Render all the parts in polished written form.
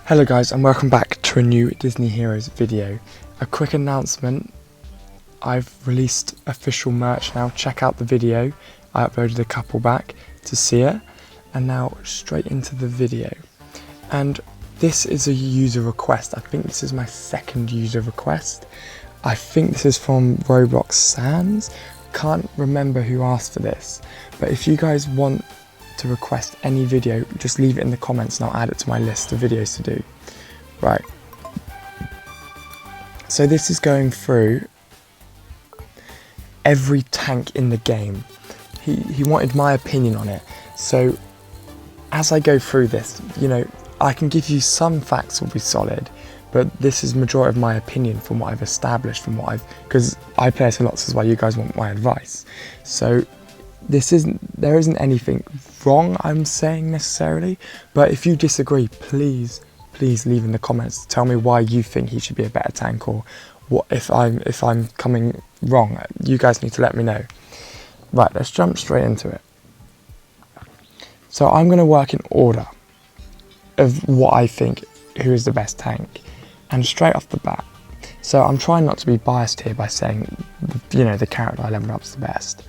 Hello guys, and welcome back to a new Disney Heroes video. A quick announcement: I've released official merch now. Check out the video. I uploaded a couple back to see it. And now straight into the video. And this is a user request. I think this is my second user request. I think this is from Roblox Sans. Can't remember who asked for this, but if you guys want to request any video, just leave it in the comments and I'll add it to my list of videos to do. Right, so this is going through every tank in the game. He wanted my opinion on it, so as I go through this, I can give you some facts will be solid, but this is majority of my opinion from what I've established, because I play this a lot, so this is why you guys want my advice. So there isn't anything wrong I'm saying necessarily, but if you disagree, please leave in the comments. Tell me why you think he should be a better tank, or what if I'm coming wrong. You guys need to let me know. Right, let's jump straight into it. So I'm going to work in order of what I think who is the best tank, and straight off the bat. So I'm trying not to be biased here by saying, the character I leveled up is the best,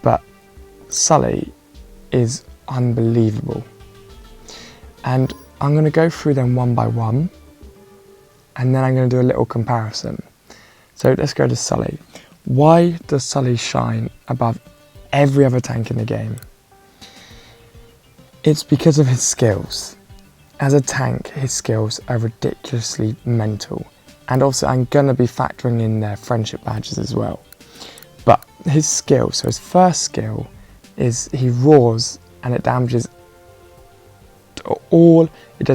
but Sully is unbelievable, and I'm going to go through them one by one, and then I'm going to do a little comparison. So let's go to Sully. Why does Sully shine above every other tank in the game? It's because of his skills. As a tank, his skills are ridiculously mental, and also I'm going to be factoring in their friendship badges as well. But his skill, so his first skill is he roars, and it does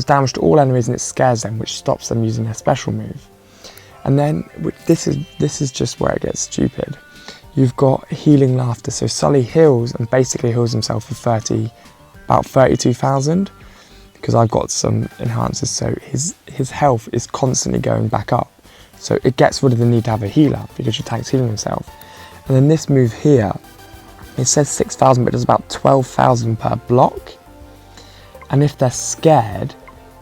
damage to all enemies, and it scares them, which stops them using their special move. And then this is just where it gets stupid. You've got healing laughter, so Sully heals and basically heals himself for about 32,000, because I've got some enhancers, so his health is constantly going back up. So it gets rid of the need to have a healer because your tank's healing himself. And then this move here, it says 6,000, but it does about 12,000 per block. And if they're scared,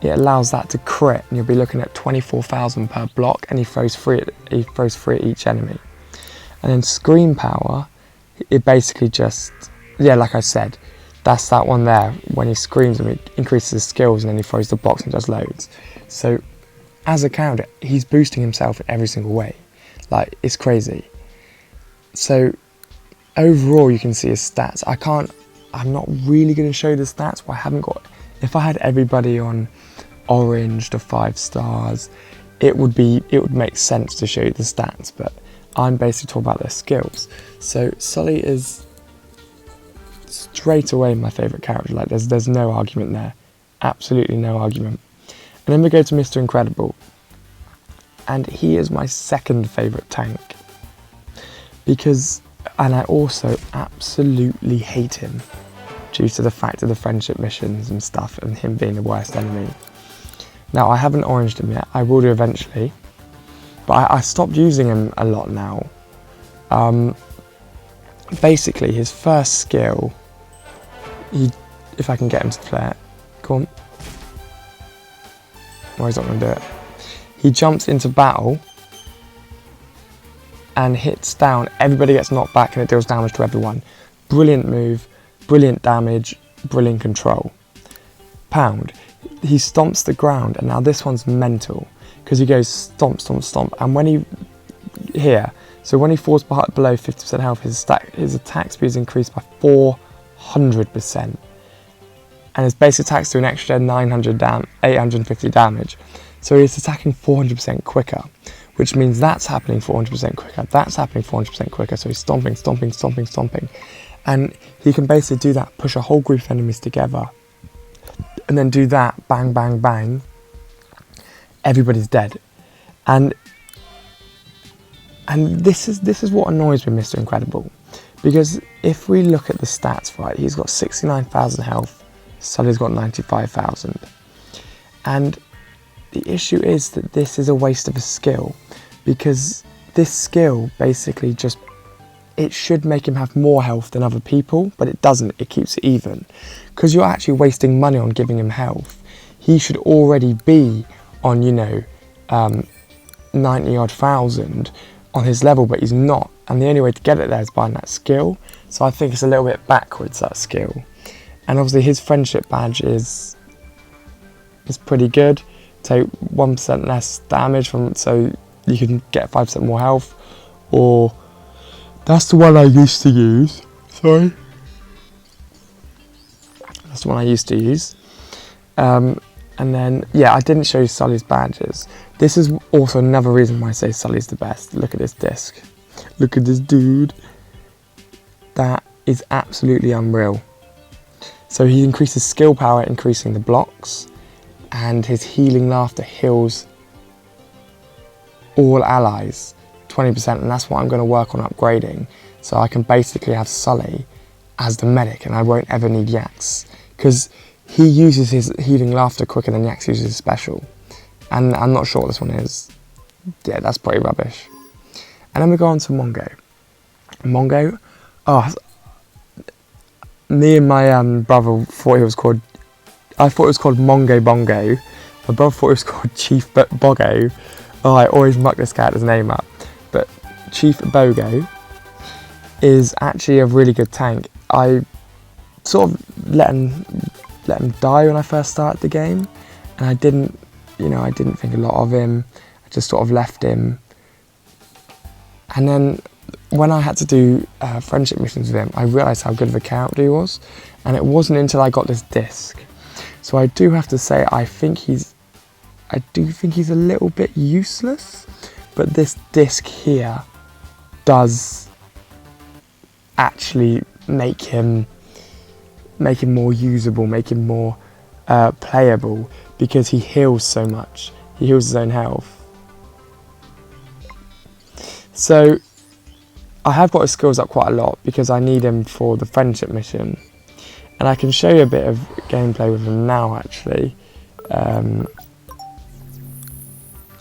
it allows that to crit, and you'll be looking at 24,000 per block, and he throws three at each enemy. And then scream power, it basically just, like I said, that's that one there. When he screams, and it increases his skills, and then he throws the box and does loads. So as a character, he's boosting himself in every single way. Like, it's crazy. So overall, you can see his stats. I'm not really going to show the stats, but I haven't got. If I had everybody on orange to 5 stars, it would make sense to show you the stats, but I'm basically talking about their skills. So Sully is straight away my favourite character. Like, there's no argument there, absolutely no argument. And then we go to Mr. Incredible, and he is my second favourite tank, and I also absolutely hate him due to the fact of the friendship missions and stuff, and him being the worst enemy. Now, I haven't oranged him yet. I will do eventually, but I stopped using him a lot now. Basically, his first skill, if I can get him to play it, go on. No, he's not going to do it. He jumps into battle and hits down. Everybody gets knocked back, and it deals damage to everyone. Brilliant move, brilliant damage, brilliant control. Pound. He stomps the ground, and now this one's mental, because he goes stomp, stomp, stomp, and when he falls below 50% health, his attack speed is increased by 400%, and his base attacks do an extra 850 damage, so he's attacking 400% quicker, which means that's happening 400% quicker, that's happening 400% quicker, so he's stomping, stomping, stomping, stomping, and he can basically do that, push a whole group of enemies together, and then do that, bang, bang, bang, everybody's dead. And this is what annoys me, Mr. Incredible, because if we look at the stats, right, he's got 69,000 health, Sully's got 95,000, and the issue is that this is a waste of a skill, because this skill basically it should make him have more health than other people, but it doesn't. It keeps it even, because you're actually wasting money on giving him health. he should already be on, you know, 90 odd thousand on his level, but he's not. And the only way to get it there is buying that skill. So I think it's a little bit backwards, that skill. And obviously his friendship badge is pretty good. Take 1% less damage from, so you can get 5% more health. Or that's the one I used to use. Sorry. That's the one I used to use. And then, yeah, I didn't show you Sully's badges. This is also another reason why I say Sully's the best. Look at this disc. Look at this dude. That is absolutely unreal. So he increases skill power, increasing the blocks, and his healing laughter heals all allies 20%, and that's what I'm going to work on upgrading. So I can basically have Sully as the medic, and I won't ever need Yax, because he uses his healing laughter quicker than Yax uses his special. And I'm not sure what this one is. Yeah, that's pretty rubbish. And then we go on to Mongo. Mongo, oh, me and my brother thought it was called, I thought it was called Mongo Bongo. My brother thought it was called Chief Bogo. Oh, I always muck this character's name up. But Chief Bogo is actually a really good tank. I sort of let him die when I first started the game, and I didn't think a lot of him. I just sort of left him. And then when I had to do friendship missions with him, I realised how good of a character he was, and it wasn't until I got this disc. So I do have to say, I do think he's a little bit useless, but this disc here does actually make him more usable, make him more playable, because he heals so much. He heals his own health. So I have got his skills up quite a lot because I need him for the friendship mission, and I can show you a bit of gameplay with him now actually,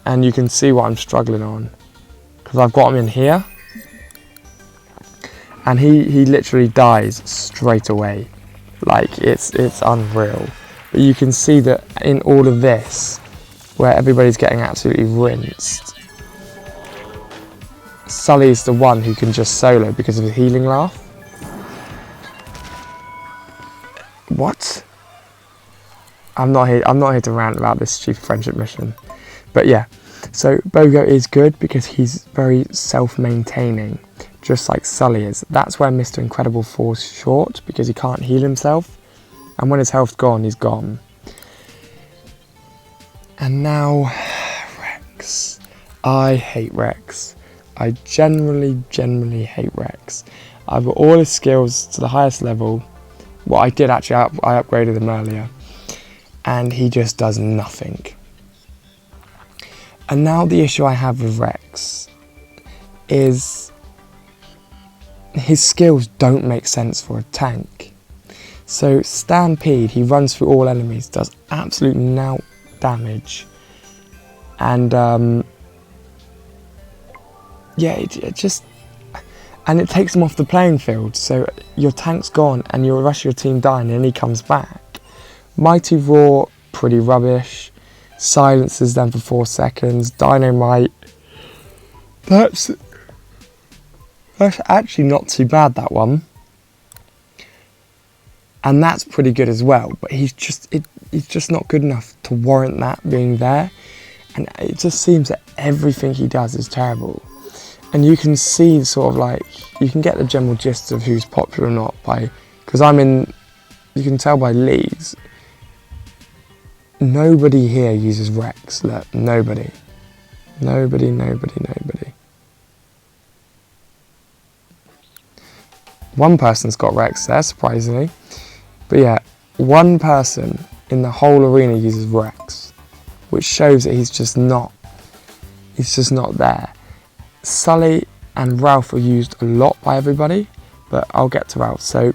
and you can see what I'm struggling on, because I've got him in here and he literally dies straight away. Like it's unreal. But you can see that in all of this, where everybody's getting absolutely rinsed, Sully's the one who can just solo because of his healing laugh. What? I'm not here to rant about this stupid friendship mission. But yeah, so Bogo is good because he's very self-maintaining, just like Sully is. That's where Mr. Incredible falls short, because he can't heal himself, and when his health's gone, he's gone. And now, Rex. I hate Rex. I generally hate Rex. I've got all his skills to the highest level. Well, I did actually, I upgraded them earlier, and he just does nothing. And now the issue I have with Rex is his skills don't make sense for a tank. So Stampede, he runs through all enemies, does absolute no damage, and yeah, it just, and it takes him off the playing field. So your tank's gone and the rest of your team die, and then he comes back. Mighty Roar, pretty rubbish. Silences them for 4 seconds. Dynamite, that's actually not too bad, that one. And that's pretty good as well, but he's just not good enough to warrant that being there. And it just seems that everything he does is terrible. And you can see sort of like, you can get the general gist of who's popular or not by, because you can tell by leagues. Nobody here uses Rex. Look, nobody. One person's got Rex there, surprisingly. But yeah, one person in the whole arena uses Rex, which shows that he's just not there. Sully and Ralph are used a lot by everybody, but I'll get to Ralph. So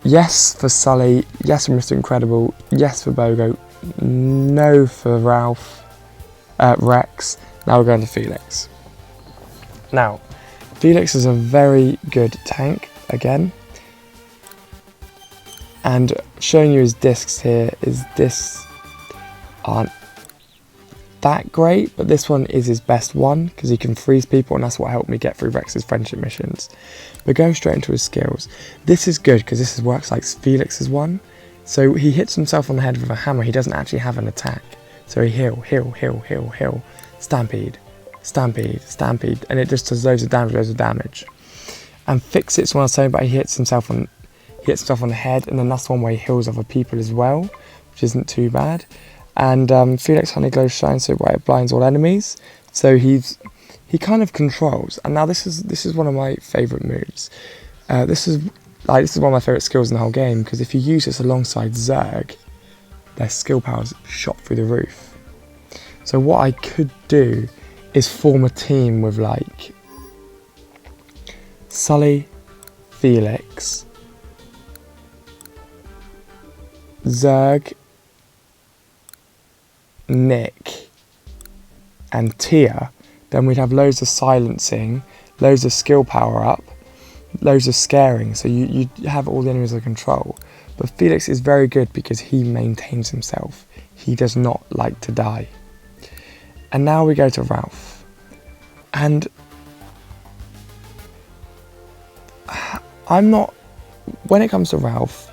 yes for Sully, yes for Mr. Incredible, yes for Bogo, no for Ralph, Rex. Now we're going to Felix. Now, Felix is a very good tank again, and showing you his discs here is this aren't that great, but this one is his best one because he can freeze people, and that's what helped me get through Rex's friendship missions. But going straight into his skills, this is good because this works like Felix's one. So he hits himself on the head with a hammer. He doesn't actually have an attack. So he heal, stampede, and it just does loads of damage. And Fix It's one I was saying about, he hits himself on the head, and then that's the one where he heals other people as well, which isn't too bad. And Felix Honey Glow Shine, so where it blinds all enemies. So he kind of controls. And now this is one of my favourite moves. This is one of my favourite skills in the whole game, because if you use this alongside Zerg, their skill power's shot through the roof. So what I could do is form a team with like Sully, Felix, Zerg, Nick, and Tia. Then we'd have loads of silencing, loads of skill power up, loads of scaring, so you have all the enemies under control. But Felix is very good because he maintains himself. He does not like to die. And now we go to Ralph. And when it comes to Ralph,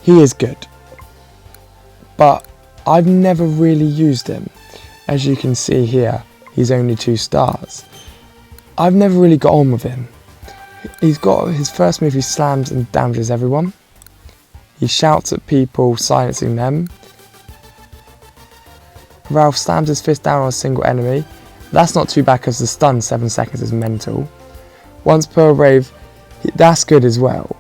he is good. But I've never really used him. As you can see here, he's only 2 stars. I've never really got on with him. He's got his first move, he slams and damages everyone. He shouts at people, silencing them. Ralph slams his fist down on a single enemy. That's not too bad because the stun 7 seconds is mental. Once per wave, that's good as well.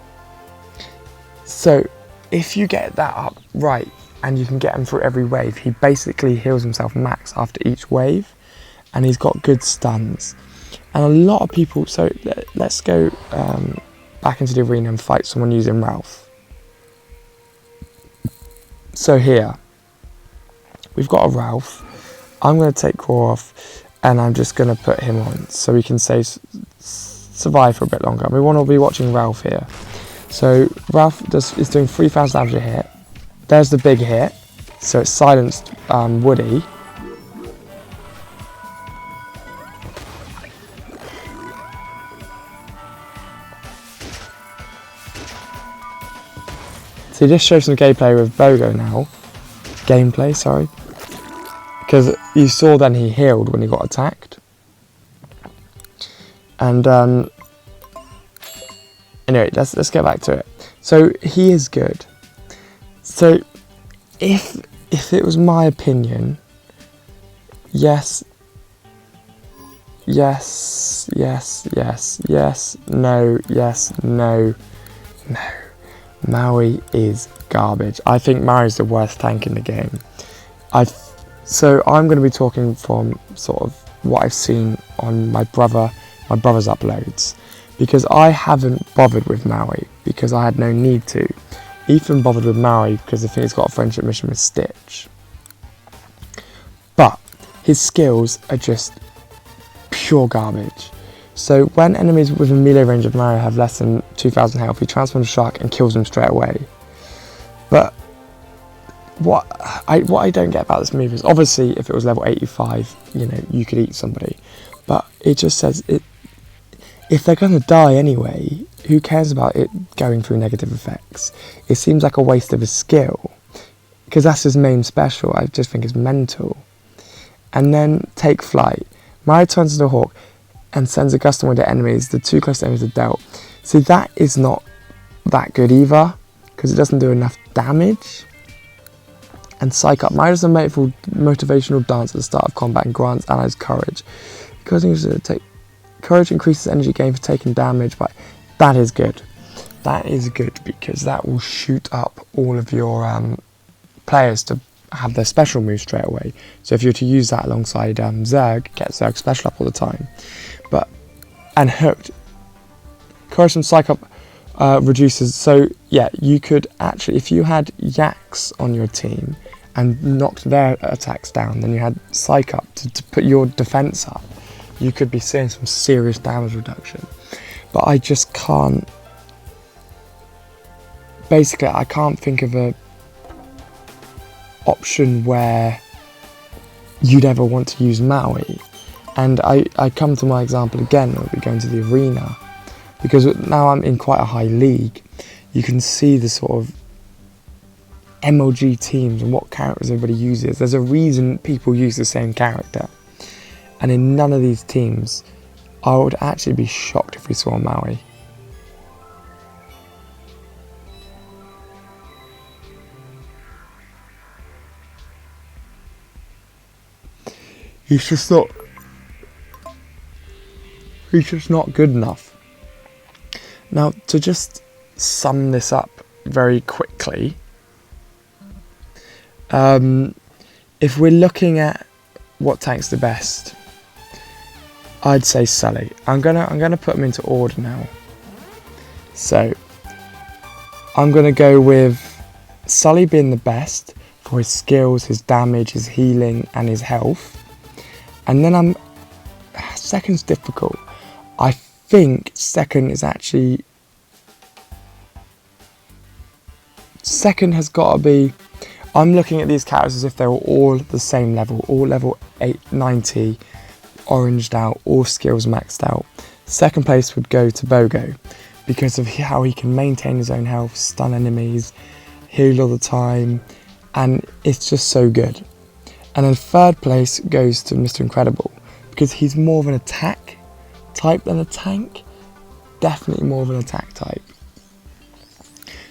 So if you get that up right and you can get him through every wave, he basically heals himself max after each wave, and he's got good stuns. And a lot of people, so let's go back into the arena and fight someone using Ralph. So here, we've got a Ralph. I'm going to take Core off, and I'm just going to put him on so we can say survive for a bit longer. We want to be watching Ralph here. So Ralph is doing 3,000 damage a hit. There's the big hit, so it's silenced Woody. So just show some gameplay with Bogo now. Sorry. Because you saw then he healed when he got attacked. And anyway, let's get back to it. So he is good. So if it was my opinion, yes, no. Maui is garbage. I think Maui's the worst tank in the game. So I'm going to be talking from sort of what I've seen on my brother's uploads, because I haven't bothered with Maui because I had no need to. Ethan bothered with Maui because I think he's got a friendship mission with Stitch. But his skills are just pure garbage. So when enemies within melee range of Maui have less than 2,000 health, he transforms a shark and kills them straight away. But what I don't get about this move is, obviously if it was level 85, you could eat somebody. But it just says, if they're going to die anyway, who cares about it going through negative effects? It seems like a waste of his skill, because that's his main special. I just think it's mental. And then take flight. Maui turns into a hawk and sends a gust of wind at enemies. The 2 close enemies are dealt. See, that is not that good either, because it doesn't do enough damage. And Psych Up. Maui does a motivational dance at the start of combat and grants allies courage. Courage increases energy gain for taking damage, but that is good. That is good because that will shoot up all of your players to have their special move straight away. So if you're to use that alongside Zerg, get Zerg special up all the time. And Hooked. Courage and Psych Up reduces, so yeah, you could actually, if you had Yaks on your team and knocked their attacks down, then you had Psych Up to put your defense up, you could be seeing some serious damage reduction. But I just can't, basically I can't think of option where you'd ever want to use Maui. And I come to my example again when we go into the arena, because now I'm in quite a high league. You can see the sort of MLG teams and what characters everybody uses. There's a reason people use the same character. And in none of these teams, I would actually be shocked if we saw Maui. He's just not good enough. Now, to just sum this up very quickly, if we're looking at what tank's the best, I'd say Sully. I'm gonna put them into order now. So I'm gonna go with Sully being the best for his skills, his damage, his healing, and his health. And then second's difficult. I think second has got to be. I'm looking at these characters as if they were all the same level, all level 890, oranged out, all skills maxed out. Second place would go to Bogo because of how he can maintain his own health, stun enemies, heal all the time, and it's just so good. And then third place goes to Mr. Incredible because he's more of an attack type than a tank. Definitely more of an attack type.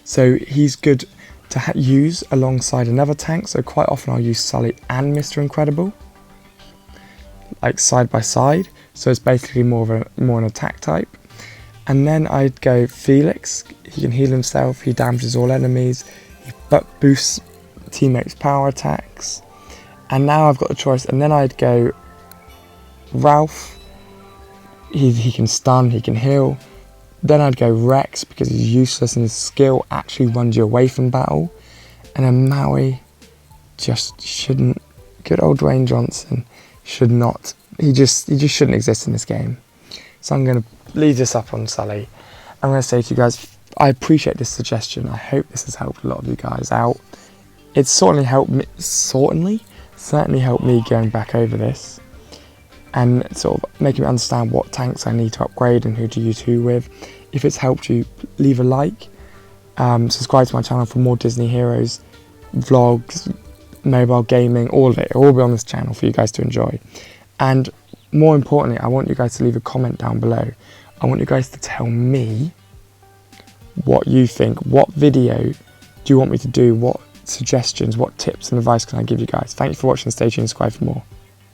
So he's good to use alongside another tank. So quite often I'll use Sully and Mr. Incredible, like side by side. So it's basically more an attack type. And then I'd go Felix. He can heal himself. He damages all enemies. He boosts teammates' power attacks. And now I've got the choice. And then I'd go Ralph. He can stun. He can heal. Then I'd go Rex because he's useless and his skill actually runs you away from battle. And then Maui just shouldn't. Good old Dwayne Johnson should not. He just shouldn't exist in this game. So I'm going to leave this up on Sully. I'm going to say to you guys, I appreciate this suggestion. I hope this has helped a lot of you guys out. It's certainly helped me. Certainly helped me going back over this and sort of making me understand what tanks I need to upgrade and who to use who with. If it's helped you, leave a like, subscribe to my channel for more Disney Heroes, vlogs, mobile gaming, all of it. It will be on this channel for you guys to enjoy. And more importantly, I want you guys to leave a comment down below. I want you guys to tell me what you think. What video do you want me to do? What suggestions, what tips and advice can I give you guys? Thank you for watching. Stay tuned, subscribe for more.